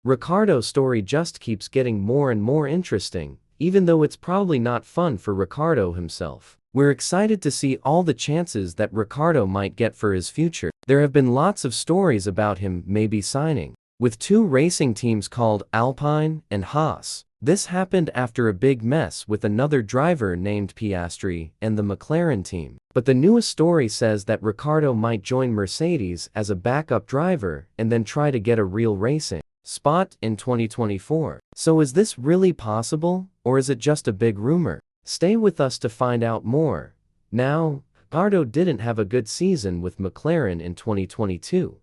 Ricciardo's story just keeps getting more and more interesting, even though it's probably not fun for Ricciardo himself. We're excited to see all the chances that Ricciardo might get for his future. There have been lots of stories about him maybe signing with two racing teams called Alpine and Haas. This happened after a big mess with another driver named Piastri and the McLaren team. But the newest story says that Ricciardo might join Mercedes as a backup driver and then try to get a real racing spot in 2024. So is this really possible, or is it just a big rumor? Stay with us to find out more. Now, Ricciardo didn't have a good season with McLaren in 2022.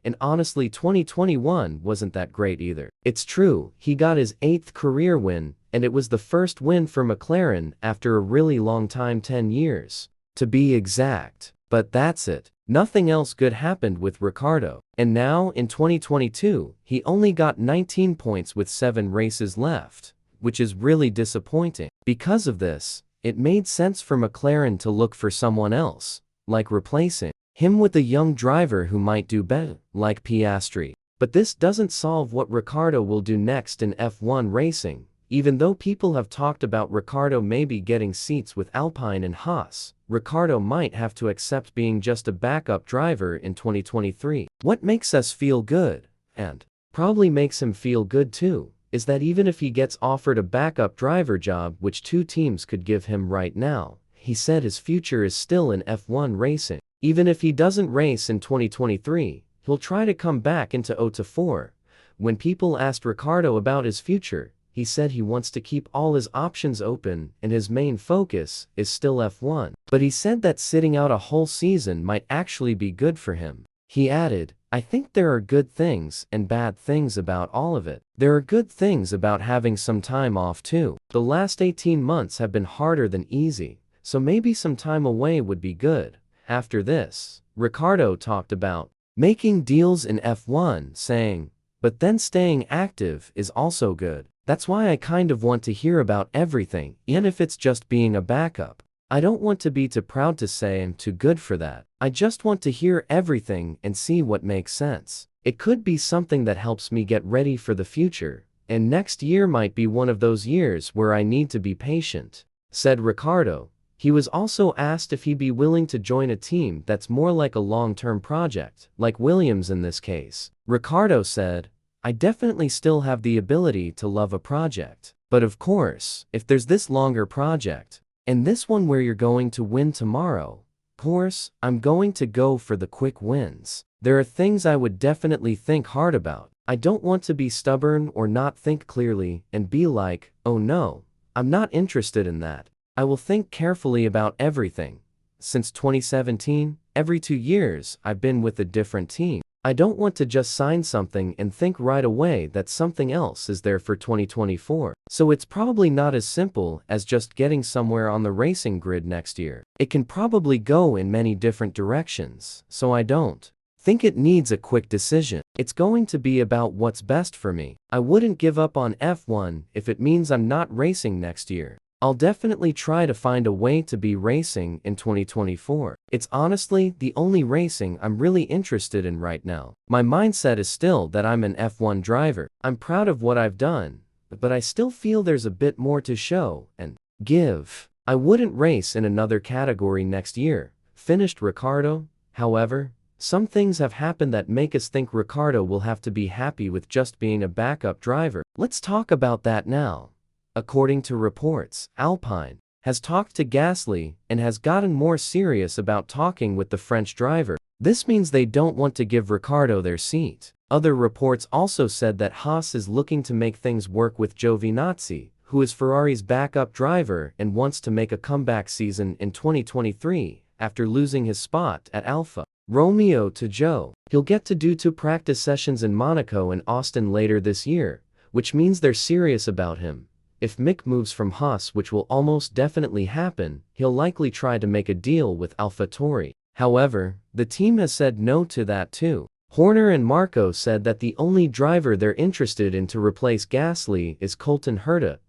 And honestly 2021 wasn't that great either. It's true, he got his 8th career win, and it was the first win for McLaren after a really long time, 10 years, to be exact. But that's it. Nothing else good happened with Ricciardo. And now, in 2022, he only got 19 points with 7 races left, which is really disappointing. Because of this, it made sense for McLaren to look for someone else, like replacing him with a young driver who might do better, like Piastri. But this doesn't solve what Ricciardo will do next in F1 racing. Even though people have talked about Ricciardo maybe getting seats with Alpine and Haas, Ricciardo might have to accept being just a backup driver in 2023. What makes us feel good, and probably makes him feel good too, is that even if he gets offered a backup driver job, which 2 teams could give him right now, he said his future is still in F1 racing. Even if he doesn't race in 2023, he'll try to come back into O4. When people asked Ricciardo about his future, he said he wants to keep all his options open and his main focus is still F1. But he said that sitting out a whole season might actually be good for him. He added, "I think there are good things and bad things about all of it. There are good things about having some time off too. The last 18 months have been harder than easy, so maybe some time away would be good." After this, Ricciardo talked about making deals in F1, saying, "But then staying active is also good. That's why I kind of want to hear about everything, even if it's just being a backup. I don't want to be too proud to say I'm too good for that. I just want to hear everything and see what makes sense. It could be something that helps me get ready for the future, and next year might be one of those years where I need to be patient," said Ricciardo. He was also asked if he'd be willing to join a team that's more like a long-term project, like Williams in this case. Ricciardo said, "I definitely still have the ability to love a project. But of course, if there's this longer project, and this one where you're going to win tomorrow, of course, I'm going to go for the quick wins. There are things I would definitely think hard about. I don't want to be stubborn or not think clearly and be like, oh no, I'm not interested in that. I will think carefully about everything. Since 2017, every 2 years, I've been with a different team. I don't want to just sign something and think right away that something else is there for 2024. So it's probably not as simple as just getting somewhere on the racing grid next year. It can probably go in many different directions, so I don't think it needs a quick decision. It's going to be about what's best for me. I wouldn't give up on F1 if it means I'm not racing next year. I'll definitely try to find a way to be racing in 2024. It's honestly the only racing I'm really interested in right now. My mindset is still that I'm an F1 driver. I'm proud of what I've done, but I still feel there's a bit more to show and give. I wouldn't race in another category next year," finished Ricciardo. However, some things have happened that make us think Ricciardo will have to be happy with just being a backup driver. Let's talk about that now. According to reports, Alpine has talked to Gasly and has gotten more serious about talking with the French driver. This means they don't want to give Ricciardo their seat. Other reports also said that Haas is looking to make things work with Giovinazzi, who is Ferrari's backup driver and wants to make a comeback season in 2023 after losing his spot at Alfa Romeo to Joe. He'll get to do 2 practice sessions in Monaco and Austin later this year, which means they're serious about him. If Mick moves from Haas, which will almost definitely happen, he'll likely try to make a deal with AlphaTauri. However, the team has said no to that too. Horner and Marco said that the only driver they're interested in to replace Gasly is Colton Herta,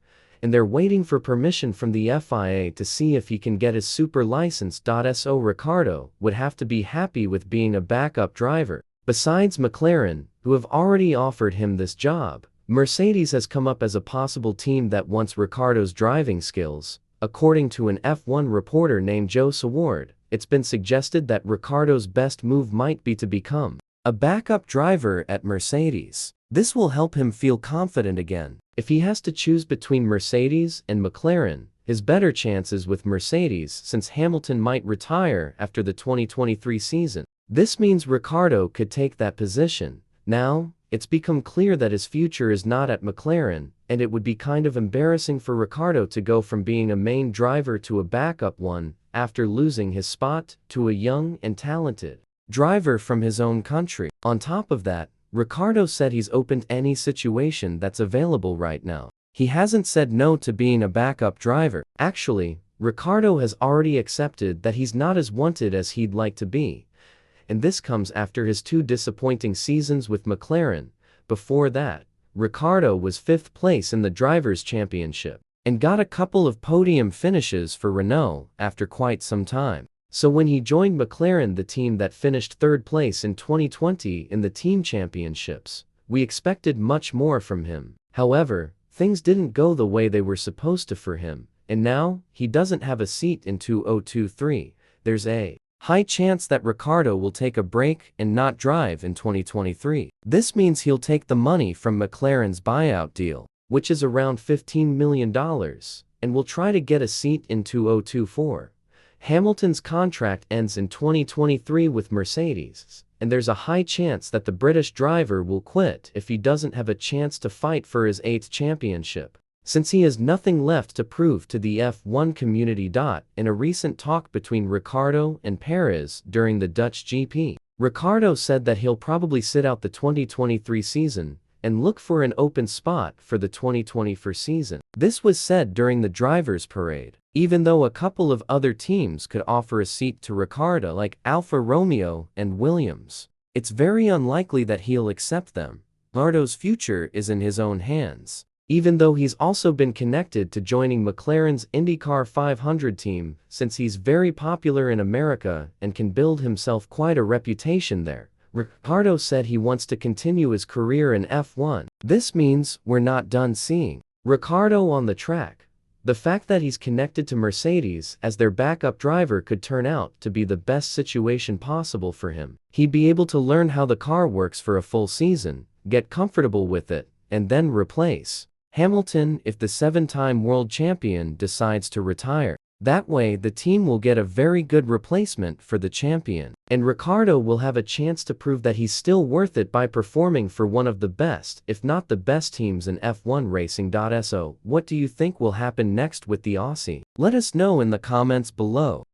and they're waiting for permission from the FIA to see if he can get his super license. So Ricciardo would have to be happy with being a backup driver. Besides McLaren, who have already offered him this job. Mercedes has come up as a possible team that wants Ricciardo's driving skills. According to an F1 reporter named Joe Saward, it's been suggested that Ricciardo's best move might be to become a backup driver at Mercedes. This will help him feel confident again. If he has to choose between Mercedes and McLaren, his better chances with Mercedes since Hamilton might retire after the 2023 season. This means Ricciardo could take that position. Now, it's become clear that his future is not at McLaren, and it would be kind of embarrassing for Ricciardo to go from being a main driver to a backup one after losing his spot to a young and talented driver from his own country. On top of that, Ricciardo said he's open to any situation that's available right now. He hasn't said no to being a backup driver. Actually, Ricciardo has already accepted that he's not as wanted as he'd like to be. And this comes after his 2 disappointing seasons with McLaren. Before that, Ricciardo was 5th place in the Drivers' Championship and got a couple of podium finishes for Renault after quite some time. So when he joined McLaren, the team that finished 3rd place in 2020 in the team championships, we expected much more from him. However, things didn't go the way they were supposed to for him, and now he doesn't have a seat in 2023. There's a high chance that Ricciardo will take a break and not drive in 2023. This means he'll take the money from McLaren's buyout deal, which is around $15 million, and will try to get a seat in 2024. Hamilton's contract ends in 2023 with Mercedes, and there's a high chance that the British driver will quit if he doesn't have a chance to fight for his 8th championship, since he has nothing left to prove to the F1 community. In a recent talk between Ricciardo and Perez during the Dutch GP, Ricciardo said that he'll probably sit out the 2023 season and look for an open spot for the 2024 season. This was said during the drivers' parade. Even though a couple of other teams could offer a seat to Ricciardo like Alfa Romeo and Williams, it's very unlikely that he'll accept them. Ricciardo's future is in his own hands. Even though he's also been connected to joining McLaren's IndyCar 500 team since he's very popular in America and can build himself quite a reputation there. Ricciardo said he wants to continue his career in F1. This means we're not done seeing Ricciardo on the track. The fact that he's connected to Mercedes as their backup driver could turn out to be the best situation possible for him. He'd be able to learn how the car works for a full season, get comfortable with it, and then replace Hamilton if the 7-time world champion decides to retire. That way, the team will get a very good replacement for the champion, and Ricciardo will have a chance to prove that he's still worth it by performing for one of the best, if not the best teams in F1 racing. So, what do you think will happen next with the Aussie? Let us know in the comments below.